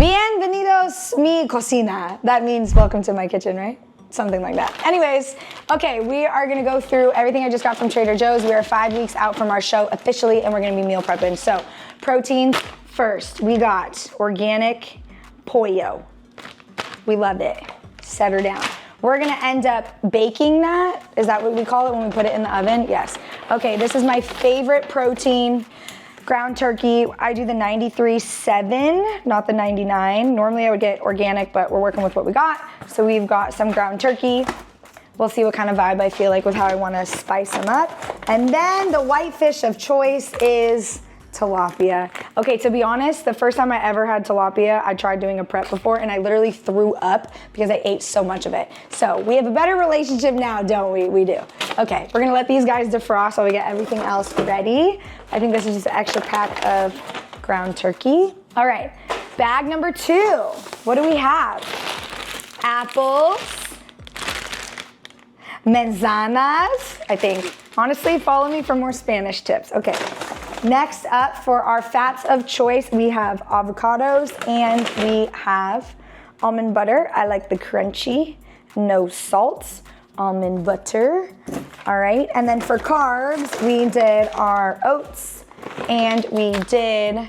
Bienvenidos mi cocina. That means welcome to my kitchen, right? Something like that. Anyways, okay, we are gonna go through everything I just got from Trader Joe's. We are 5 weeks out from our show officially, and we're gonna be meal prepping. So, proteins first. We got organic pollo. We love it. Set her down. We're gonna end up baking that. Is that what we call it when we put it in the oven? Yes. Okay, this is my favorite protein. Ground turkey, I do the 93.7, not the 99. Normally I would get organic, but we're working with what we got. So we've got some ground turkey. We'll see what kind of vibe I feel like with how I wanna spice them up. And then the white fish of choice is tilapia. Okay, to be honest, the first time I ever had tilapia, I tried doing a prep before and I literally threw up because I ate so much of it. So we have a better relationship now, don't we? We do. Okay, we're gonna let these guys defrost while we get everything else ready. I think this is just an extra pack of ground turkey. All right, bag number 2. What do we have? Apples, manzanas, I think. Honestly, follow me for more Spanish tips. Okay. Next up, for our fats of choice, we have avocados and we have almond butter. I like the crunchy, no salt, almond butter. All right, and then for carbs, we did our oats and we did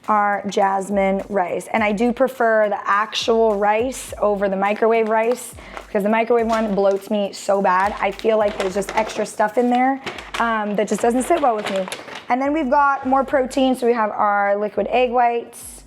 our jasmine rice. And I do prefer the actual rice over the microwave rice because the microwave one bloats me so bad. I feel like there's just extra stuff in there that just doesn't sit well with me. And then we've got more protein, so we have our liquid egg whites,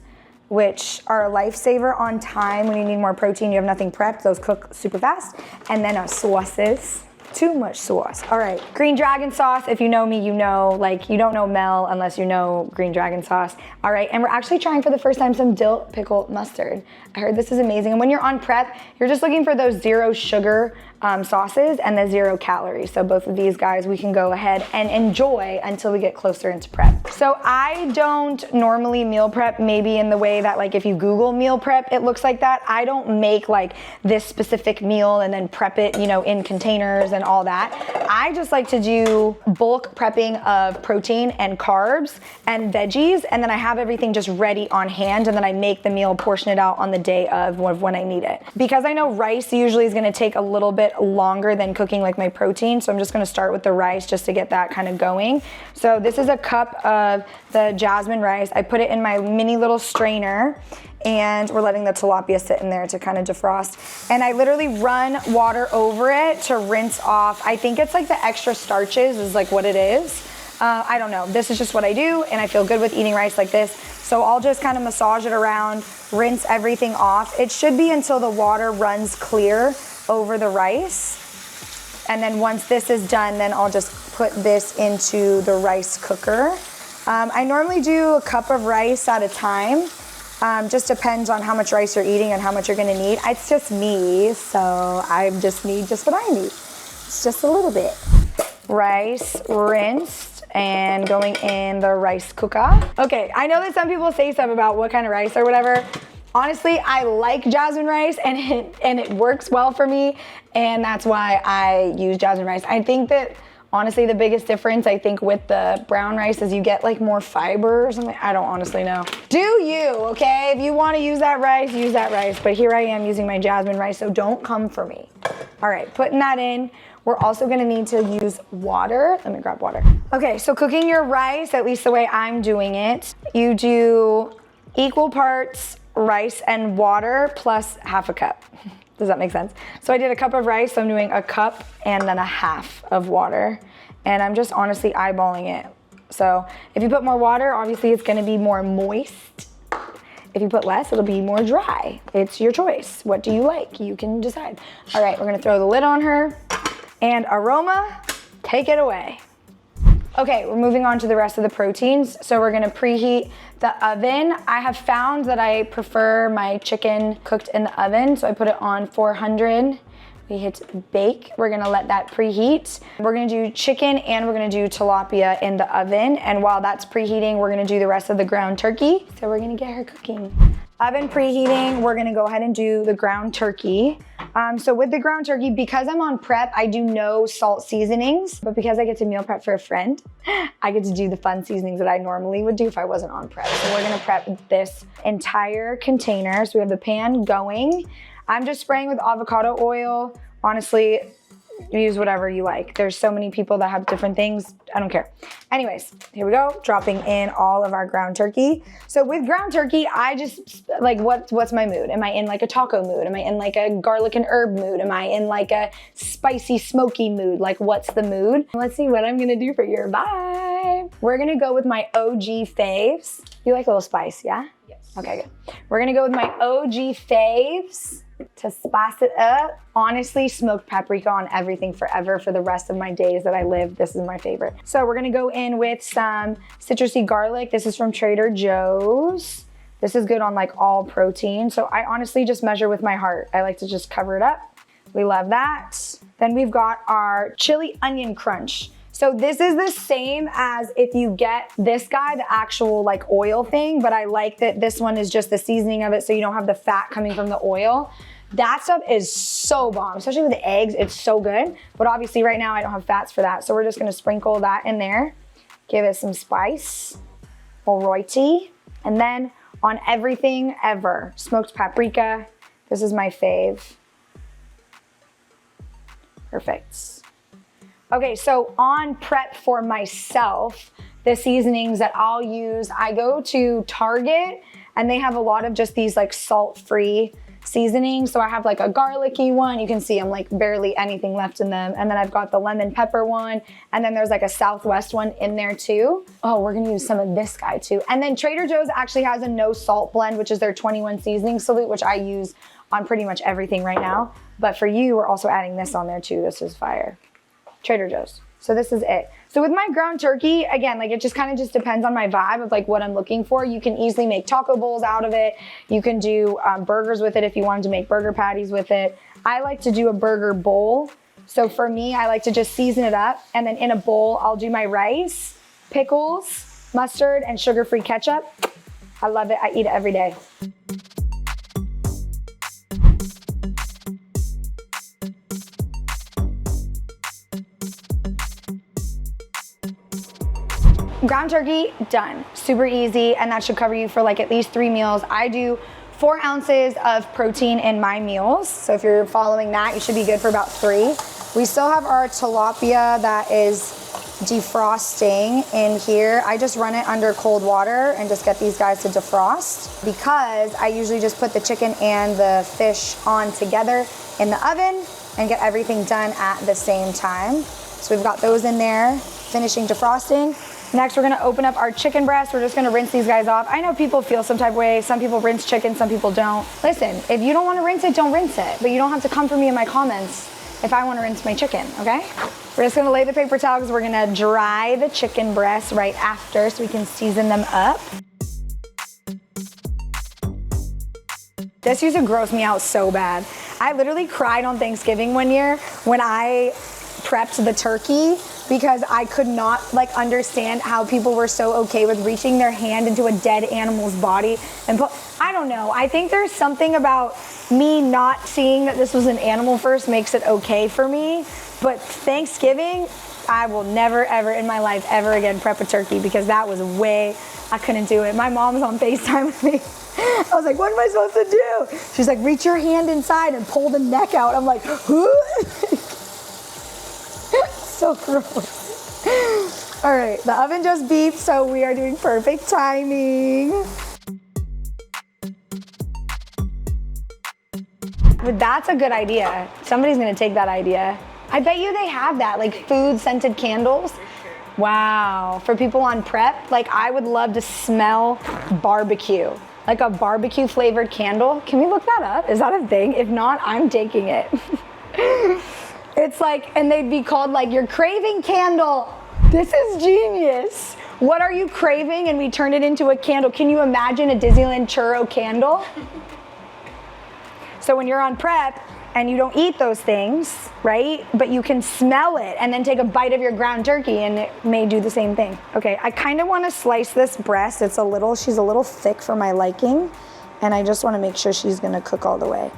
which are a lifesaver on time. When you need more protein, you have nothing prepped, those cook super fast. And then our sauces. Too much sauce. All right, green dragon sauce. If you know me, you know, like you don't know Mel unless you know green dragon sauce. All right, and we're actually trying for the first time some dill pickle mustard. I heard this is amazing. And when you're on prep, you're just looking for those 0 sugar sauces and the 0 calories. So both of these guys we can go ahead and enjoy until we get closer into prep. So I don't normally meal prep maybe in the way that like if you Google meal prep, it looks like that. I don't make like this specific meal and then prep it, you know, in containers and all that. I just like to do bulk prepping of protein and carbs and veggies, and then I have everything just ready on hand, and then I make the meal, portion it out on the day of when I need it. Because I know rice usually is gonna take a little bit longer than cooking like my protein, so I'm just gonna start with the rice just to get that kind of going. So this is a cup of the jasmine rice. I put it in my mini little strainer, and we're letting the tilapia sit in there to kind of defrost. And I literally run water over it to rinse off. I think it's like the extra starches is like what it is. I don't know. This is just what I do, and I feel good with eating rice like this. So I'll just kind of massage it around, rinse everything off. It should be until the water runs clear over the rice. And then once this is done, then I'll just put this into the rice cooker. I normally do a cup of rice at a time. Just depends on how much rice you're eating and how much you're gonna need. It's just me, so I just need just what I need. It's just a little bit. Rice rinsed and going in the rice cooker. Okay, I know that some people say stuff about what kind of rice or whatever. Honestly, I like jasmine rice and it works well for me, and that's why I use jasmine rice. I think that honestly the biggest difference I think with the brown rice is you get like more fiber or something. I don't honestly know. Do you, okay? If you want to use that rice, use that rice. But here I am using my jasmine rice, so don't come for me. All right, putting that in. We're also gonna need to use water. Let me grab water. Okay, so cooking your rice, at least the way I'm doing it, you do equal parts rice and water plus half a cup. Does that make sense? So I did a cup of rice, so I'm doing a cup and then a half of water. And I'm just honestly eyeballing it. So if you put more water, obviously it's gonna be more moist. If you put less, it'll be more dry. It's your choice. What do you like? You can decide. All right, we're gonna throw the lid on her. And aroma, take it away. Okay, we're moving on to the rest of the proteins. So we're gonna preheat the oven. I have found that I prefer my chicken cooked in the oven, so I put it on 400. We hit bake. We're gonna let that preheat. We're gonna do chicken and we're gonna do tilapia in the oven. And while that's preheating, we're gonna do the rest of the ground turkey. So we're gonna get her cooking. Oven preheating, we're gonna go ahead and do the ground turkey. So with the ground turkey, because I'm on prep, I do no salt seasonings, but because I get to meal prep for a friend, I get to do the fun seasonings that I normally would do if I wasn't on prep. So we're gonna prep this entire container. So we have the pan going. I'm just spraying with avocado oil. Honestly, use whatever you like. There's so many people that have different things. I don't care. Anyways, here we go. Dropping in all of our ground turkey. So with ground turkey, I just like, what's my mood? Am I in like a taco mood? Am I in like a garlic and herb mood? Am I in like a spicy, smoky mood? Like, what's the mood? Let's see what I'm gonna do for your vibe. We're gonna go with my OG faves. You like a little spice, yeah? Yes. Okay, good. We're gonna go with my OG faves. To spice it up, honestly, smoked paprika on everything forever for the rest of my days that I live. This is my favorite. So we're gonna go in with some citrusy garlic. This is from Trader Joe's. This is good on like all protein. So I honestly just measure with my heart. I like to just cover it up. We love that. Then we've got our chili onion crunch. So this is the same as if you get this guy, the actual like oil thing, but I like that this one is just the seasoning of it so you don't have the fat coming from the oil. That stuff is so bomb, especially with the eggs, it's so good. But obviously right now I don't have fats for that, so we're just gonna sprinkle that in there. Give it some spice, alrighty. And then on everything ever, smoked paprika. This is my fave. Perfect. Okay, so on prep for myself, the seasonings that I'll use, I go to Target and they have a lot of just these like salt-free seasonings. So I have like a garlicky one. You can see I'm like barely anything left in them. And then I've got the lemon pepper one. And then there's like a Southwest one in there too. Oh, we're gonna use some of this guy too. And then Trader Joe's actually has a no salt blend, which is their 21 seasoning salute, which I use on pretty much everything right now. But for you, we're also adding this on there too. This is fire. Trader Joe's. So this is it. So with my ground turkey, again, like it just kind of just depends on my vibe of like what I'm looking for. You can easily make taco bowls out of it. You can do burgers with it if you wanted to make burger patties with it. I like to do a burger bowl. So for me, I like to just season it up and then in a bowl, I'll do my rice, pickles, mustard, and sugar-free ketchup. I love it. I eat it every day. Ground turkey, done. Super easy, and that should cover you for like at least 3 meals. I do 4 ounces of protein in my meals. So if you're following that, you should be good for about 3. We still have our tilapia that is defrosting in here. I just run it under cold water and just get these guys to defrost because I usually just put the chicken and the fish on together in the oven and get everything done at the same time. So we've got those in there, finishing defrosting. Next, we're gonna open up our chicken breast. We're just gonna rinse these guys off. I know people feel some type of way. Some people rinse chicken, some people don't. Listen, if you don't wanna rinse it, don't rinse it. But you don't have to come for me in my comments if I wanna rinse my chicken, okay? We're just gonna lay the paper towel because we're gonna dry the chicken breasts right after so we can season them up. This used to gross me out so bad. I literally cried on Thanksgiving one year when I prepped the turkey because I could not like understand how people were so okay with reaching their hand into a dead animal's body and I don't know. I think there's something about me not seeing that this was an animal first makes it okay for me. But Thanksgiving, I will never ever in my life ever again prep a turkey because that was I couldn't do it. My mom's on FaceTime with me. I was like, what am I supposed to do? She's like, reach your hand inside and pull the neck out. I'm like, who? So gross. All right, the oven just beeped, so we are doing perfect timing. But that's a good idea. Somebody's gonna take that idea. I bet you they have that, like food scented candles. Wow, for people on prep, like I would love to smell barbecue. Like a barbecue flavored candle. Can we look that up? Is that a thing? If not, I'm taking it. It's like, and they'd be called like your craving candle. This is genius. What are you craving? And we turn it into a candle. Can you imagine a Disneyland churro candle? So when you're on prep and you don't eat those things, right? But you can smell it and then take a bite of your ground turkey and it may do the same thing. Okay, I kind of want to slice this breast. She's a little thick for my liking. And I just want to make sure she's going to cook all the way.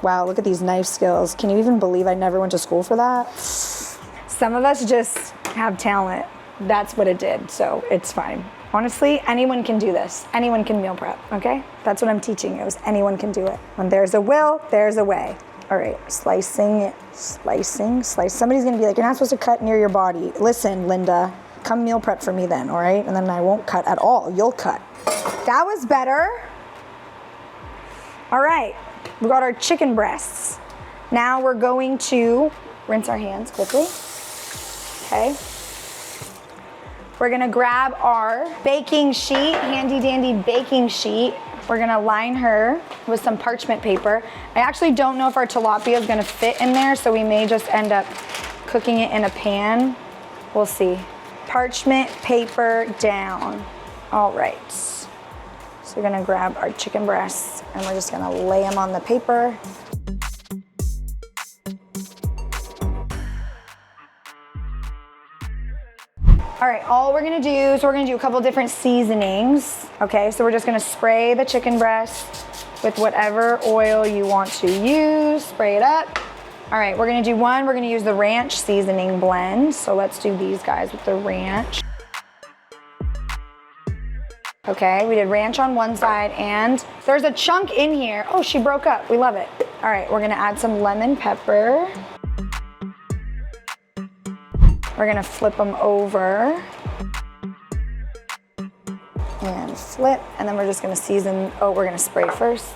Wow, look at these knife skills. Can you even believe I never went to school for that? Some of us just have talent. That's what it did, so it's fine. Honestly, anyone can do this. Anyone can meal prep, okay? That's what I'm teaching you, is anyone can do it. When there's a will, there's a way. All right, slicing. Somebody's gonna be like, you're not supposed to cut near your body. Listen, Linda, come meal prep for me then, all right? And then I won't cut at all, you'll cut. That was better. All right, we got our chicken breasts. Now we're going to rinse our hands quickly, okay? We're gonna grab our baking sheet, handy dandy baking sheet. We're gonna line her with some parchment paper. I actually don't know if our tilapia is gonna fit in there, so we may just end up cooking it in a pan. We'll see. Parchment paper down. All right. So we're gonna grab our chicken breasts and we're just gonna lay them on the paper. All right, all we're gonna do is we're gonna do a couple different seasonings. Okay, so we're just gonna spray the chicken breast with whatever oil you want to use, spray it up. All right, we're gonna do one, we're gonna use the ranch seasoning blend. So let's do these guys with the ranch. Okay, we did ranch on one side and there's a chunk in here. Oh, she broke up, we love it. All right, we're gonna add some lemon pepper. We're gonna flip them over and flip, and then we're just gonna season. Oh, we're gonna spray first.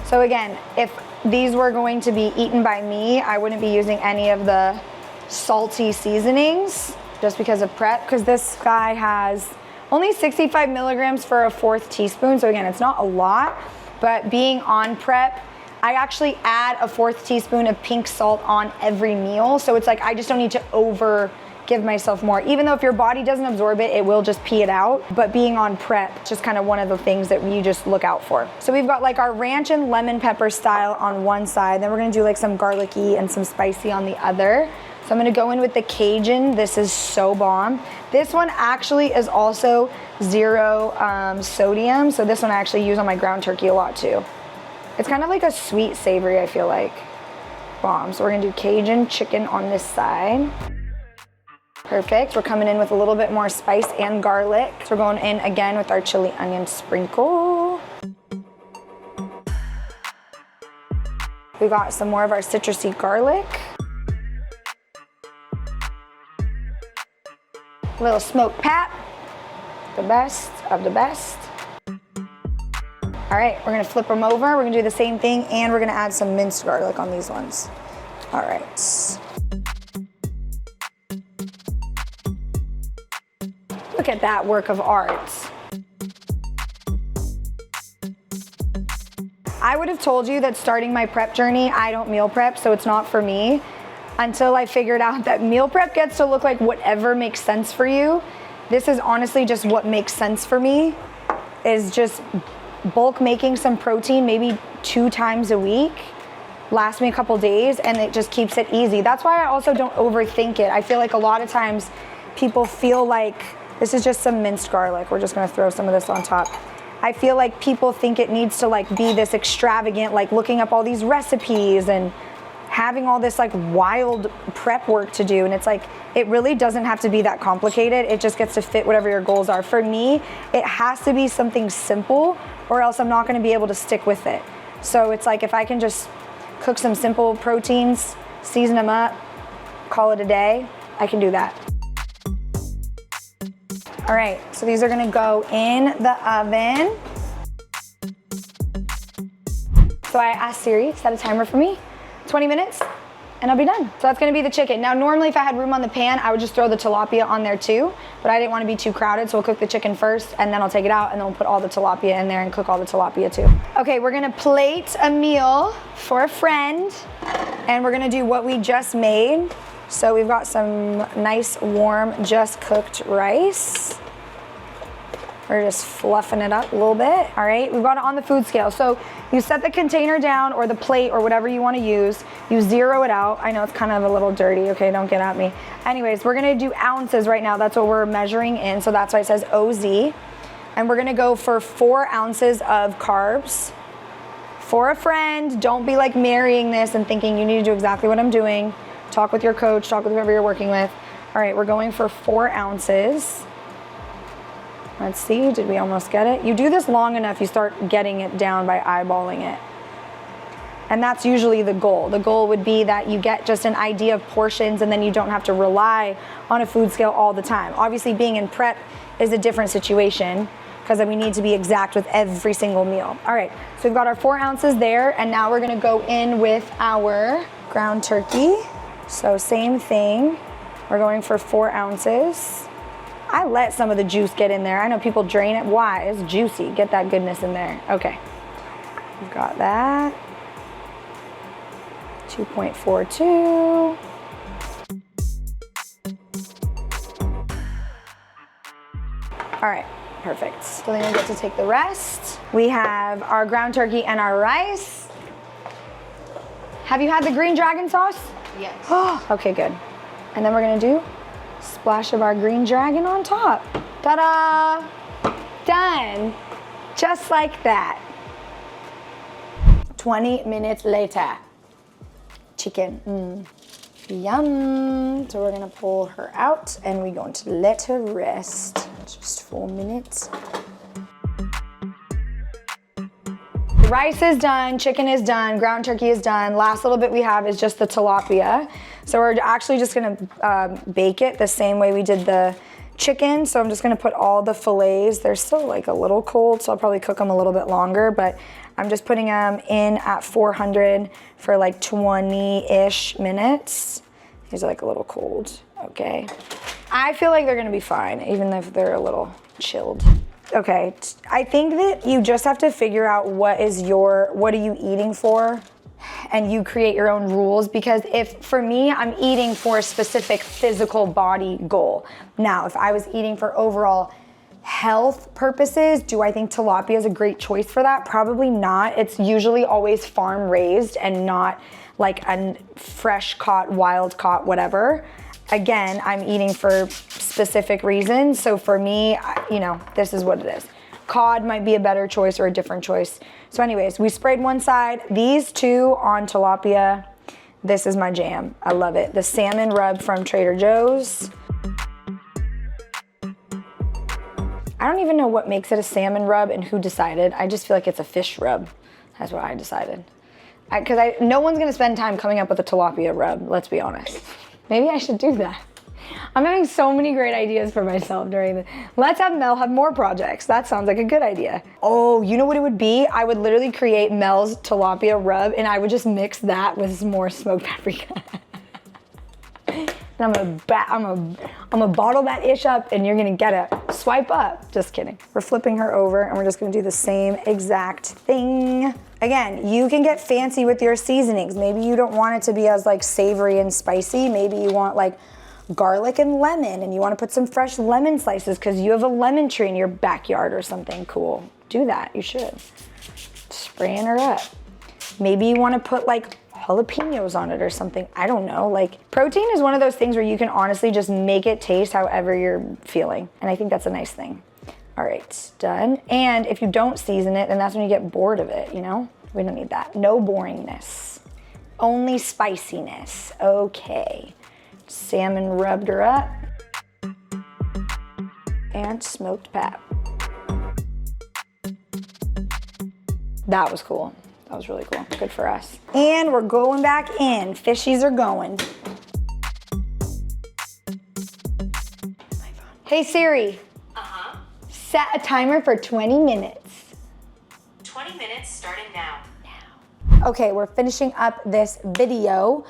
So again, if these were going to be eaten by me, I wouldn't be using any of the salty seasonings just because of prep, because this guy has only 65 milligrams for a 1/4 teaspoon. So again, it's not a lot. But being on prep, I actually add a 1/4 teaspoon of pink salt on every meal. So it's like, I just don't need to give myself more. Even though if your body doesn't absorb it, it will just pee it out. But being on prep, just kind of one of the things that you just look out for. So we've got like our ranch and lemon pepper style on one side. Then we're gonna do like some garlicky and some spicy on the other. So I'm gonna go in with the Cajun. This is so bomb. This one actually is also 0 sodium. So this one I actually use on my ground turkey a lot too. It's kind of like a sweet savory, I feel like. Bomb. So we're gonna do Cajun chicken on this side. Perfect. We're coming in with a little bit more spice and garlic. So we're going in again with our chili onion sprinkle. We got some more of our citrusy garlic. A little smoked pap, the best of the best. All right, we're gonna flip them over. We're gonna do the same thing, and we're gonna add some minced garlic on these ones. All right. Look at that work of art. I would have told you that starting my prep journey, I don't meal prep, so it's not for me. Until I figured out that meal prep gets to look like whatever makes sense for you. This is honestly just what makes sense for me, is just bulk making some protein maybe 2 times a week, lasts me a couple days, and it just keeps it easy. That's why I also don't overthink it. I feel like a lot of times people feel like, this is just some minced garlic. We're just gonna throw some of this on top. I feel like people think it needs to like be this extravagant, like looking up all these recipes and having all this like wild prep work to do, and it's like, it really doesn't have to be that complicated. It just gets to fit whatever your goals are. For me, it has to be something simple, or else I'm not gonna be able to stick with it. So it's like, if I can just cook some simple proteins, season them up, call it a day, I can do that. All right, so these are gonna go in the oven. So I asked Siri, set a timer for me. 20 minutes and I'll be done. So that's gonna be the chicken. Now normally if I had room on the pan, I would just throw the tilapia on there too, but I didn't wanna be too crowded, so we'll cook the chicken first and then I'll take it out and then we'll put all the tilapia in there and cook all the tilapia too. Okay, we're gonna plate a meal for a friend and we're gonna do what we just made. So we've got some nice warm, just cooked rice. We're just fluffing it up a little bit. All right, we've got it on the food scale. So you set the container down or the plate or whatever you wanna use. You zero it out. I know it's kind of a little dirty, okay, don't get at me. Anyways, we're gonna do ounces right now. That's what we're measuring in, so that's why it says OZ. And we're gonna go for 4 ounces of carbs. For a friend, don't be like marrying this and thinking you need to do exactly what I'm doing. Talk with your coach, talk with whoever you're working with. All right, we're going for 4 ounces. Let's see, did we almost get it? You do this long enough, you start getting it down by eyeballing it. And that's usually the goal. The goal would be that you get just an idea of portions and then you don't have to rely on a food scale all the time. Obviously being in prep is a different situation because we need to be exact with every single meal. All right, so we've got our 4 ounces there, and now we're gonna go in with our ground turkey. So same thing, we're going for 4 ounces. I let some of the juice get in there. I know people drain it. Why? It's juicy. Get that goodness in there. Okay, we've got that. 2.42. All right, perfect. So then we get to take the rest. We have our ground turkey and our rice. Have you had the green dragon sauce? Yes. Oh, okay, good. And then we're gonna do a splash of our green dragon on top. Ta-da! Done. Just like that. 20 minutes later. Chicken, yum. So we're gonna pull her out and we're going to let her rest. Just 4 minutes. The rice is done, chicken is done, ground turkey is done. Last little bit we have is just the tilapia. So we're actually just gonna bake it the same way we did the chicken. So I'm just gonna put all the fillets. They're still like a little cold, so I'll probably cook them a little bit longer, but I'm just putting them in at 400 for like 20-ish minutes. These are like a little cold, okay. I feel like they're gonna be fine, even if they're a little chilled. Okay, I think that you just have to figure out what are you eating for, and you create your own rules, because if, for me, I'm eating for a specific physical body goal. Now, if I was eating for overall health purposes, do I think tilapia is a great choice for that? Probably not. It's usually always farm raised and not like a fresh caught, wild caught, whatever. Again, I'm eating for specific reasons. So for me, you know, this is what it is. Cod might be a better choice or a different choice. So anyways, we sprayed one side. These two on tilapia, this is my jam. I love it. The salmon rub from Trader Joe's. I don't even know what makes it a salmon rub and who decided. I just feel like it's a fish rub. That's what I decided. Because no one's gonna spend time coming up with a tilapia rub, let's be honest. Maybe I should do that. I'm having so many great ideas for myself during the, let's have Mel have more projects. That sounds like a good idea. Oh, you know what it would be? I would literally create Mel's tilapia rub and I would just mix that with some more smoked paprika. And I'm gonna bottle that ish up and you're gonna get a swipe up. Just kidding. We're flipping her over and we're just gonna do the same exact thing. Again, you can get fancy with your seasonings. Maybe you don't want it to be as like savory and spicy. Maybe you want like garlic and lemon and you wanna put some fresh lemon slices because you have a lemon tree in your backyard or something cool. Do that, you should. Spraying her up. Maybe you wanna put like jalapenos on it or something. I don't know. Like, protein is one of those things where you can honestly just make it taste however you're feeling. And I think that's a nice thing. All right, done. And if you don't season it, then that's when you get bored of it, you know? We don't need that. No boringness. Only spiciness. Okay. Salmon rubbed her up. And smoked pap. That was cool. That was really cool. Good for us. And we're going back in. Fishies are going. Hey Siri. Uh-huh. Set a timer for 20 minutes. 20 minutes starting now. Okay, we're finishing up this video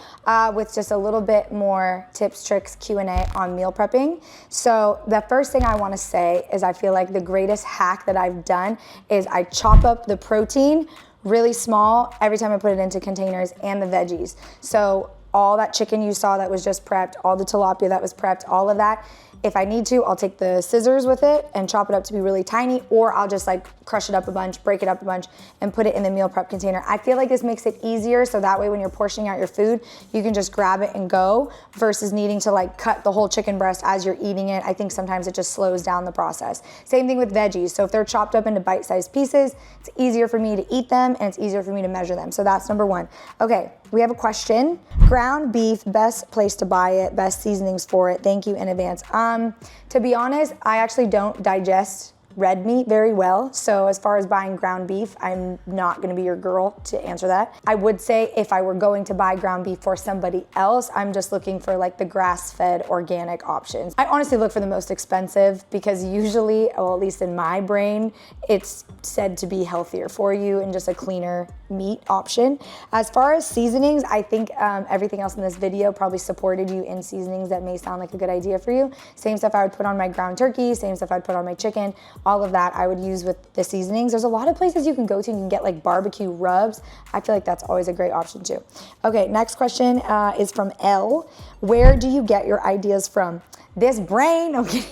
with just a little bit more tips, tricks, Q&A on meal prepping. So the first thing I wanna say is I feel like the greatest hack that I've done is I chop up the protein really small every time I put it into containers and the veggies. So all that chicken you saw that was just prepped, all the tilapia that was prepped, all of that If I need to, I'll take the scissors with it and chop it up to be really tiny, or I'll just like crush it up a bunch, break it up a bunch, and put it in the meal prep container. I feel like this makes it easier, so that way when you're portioning out your food, you can just grab it and go, versus needing to like cut the whole chicken breast as you're eating it. I think sometimes it just slows down the process. Same thing with veggies. So if they're chopped up into bite-sized pieces, it's easier for me to eat them and it's easier for me to measure them. So that's number one. Okay, we have a question. Ground beef, best place to buy it, best seasonings for it. Thank you in advance. To be honest, I actually don't digest red meat very well. So as far as buying ground beef, I'm not gonna be your girl to answer that. I would say if I were going to buy ground beef for somebody else, I'm just looking for like the grass-fed organic options. I honestly look for the most expensive because usually, well, at least in my brain, it's said to be healthier for you and just a cleaner meat option. As far as seasonings, I think everything else in this video probably supported you in seasonings that may sound like a good idea for you. Same stuff I would put on my ground turkey, same stuff I'd put on my chicken. All of that I would use with the seasonings. There's a lot of places you can go to and you can get like barbecue rubs. I feel like that's always a great option too. Okay, next question is from L. Where do you get your ideas from? This brain? Okay.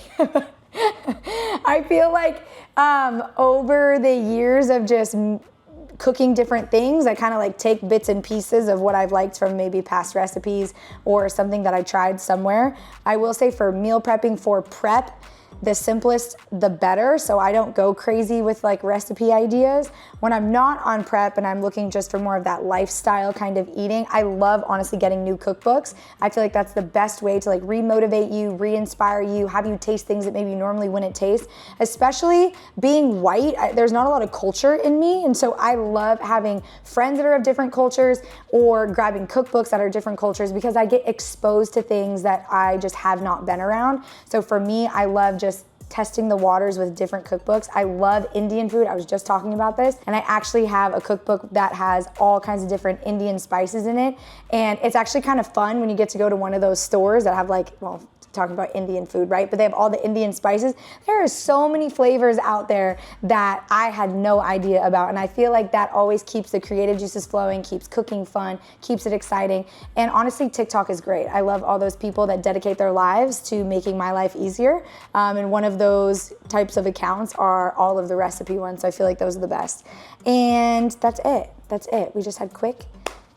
I feel like over the years of just cooking different things, I kind of like take bits and pieces of what I've liked from maybe past recipes or something that I tried somewhere. I will say for meal prepping for prep, the simplest, the better. So I don't go crazy with like recipe ideas. When I'm not on prep and I'm looking just for more of that lifestyle kind of eating, I love honestly getting new cookbooks. I feel like that's the best way to like re-motivate you, re-inspire you, have you taste things that maybe you normally wouldn't taste. Especially being white, there's not a lot of culture in me. And so I love having friends that are of different cultures or grabbing cookbooks that are different cultures because I get exposed to things that I just have not been around. So for me, I love just testing the waters with different cookbooks. I love Indian food. I was just talking about this, and I actually have a cookbook that has all kinds of different Indian spices in it. And it's actually kind of fun when you get to go to one of those stores that have like, well, talking about Indian food, right? But they have all the Indian spices. There are so many flavors out there that I had no idea about. And I feel like that always keeps the creative juices flowing, keeps cooking fun, keeps it exciting. And honestly, TikTok is great. I love all those people that dedicate their lives to making my life easier. And one of those types of accounts are all of the recipe ones. So I feel like those are the best. And that's it. That's it. We just had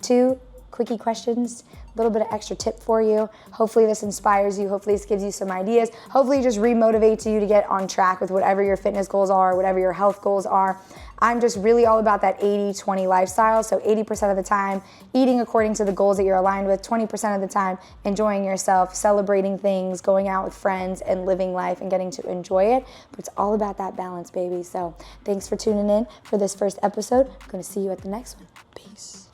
two quickie questions, a little bit of extra tip for you. Hopefully this inspires you. Hopefully this gives you some ideas. Hopefully it just re-motivates you to get on track with whatever your fitness goals are, whatever your health goals are. I'm just really all about that 80-20 lifestyle. So 80% of the time, eating according to the goals that you're aligned with, 20% of the time, enjoying yourself, celebrating things, going out with friends, and living life and getting to enjoy it. But it's all about that balance, baby. So thanks for tuning in for this first episode. I'm gonna see you at the next one. Peace.